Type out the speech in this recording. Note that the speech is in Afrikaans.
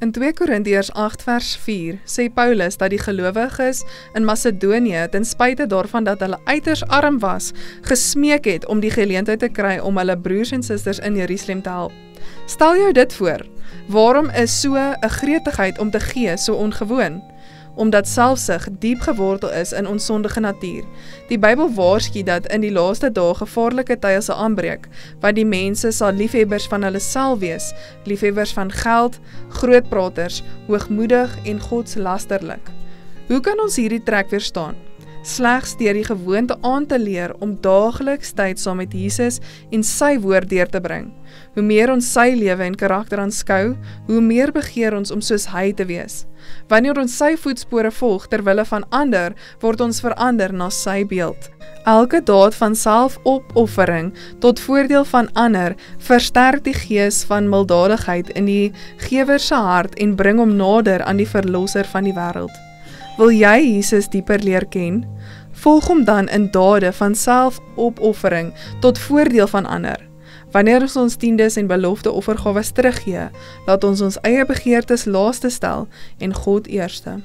In 2 Korintiërs 8 vers 4 sê Paulus dat die gelowiges in Macedonië, ten spyte daarvan dat hulle uiters arm was, gesmeek het om die geleentheid te kry om hulle broers en susters in Jerusalem te help. Stel jou dit voor, waarom is so 'n gretigheid om te gee so ongewoon? Omdat selfsug diep gewortel is in ons sondige natuur. Die Bybel waarsku dat in die laaste dae gevaarlike tye sal aanbreek, wat die mense sal liefhebbers van hulle self wees, liefhebbers van geld, grootpraters, hoogmoedig en godslasterlik. Hoe kan ons hierdie trek weerstaan? Slegs deur die gewoonte aan te leer om daagliks tyd saam met Jesus en sy woord deur te bring. Hoe meer ons sy lewe en karakter aanskou, hoe meer begeer ons om soos hy te wees. Wanneer ons sy voetspore volg ter wille van ander, word ons verander na sy beeld. Elke daad van selfopoffering tot voordeel van ander versterk die gees van milddadigheid in die gewer se hart en bring hom nader aan die verlosser van die wêreld. Wil jy Jesus dieper leer ken? Volg hom dan in dade van selfopoffering tot voordeel van ander. Wanneer ons tiendes en belofte offergawes teruggee, laat ons eie begeertes laaste stel en God eerste.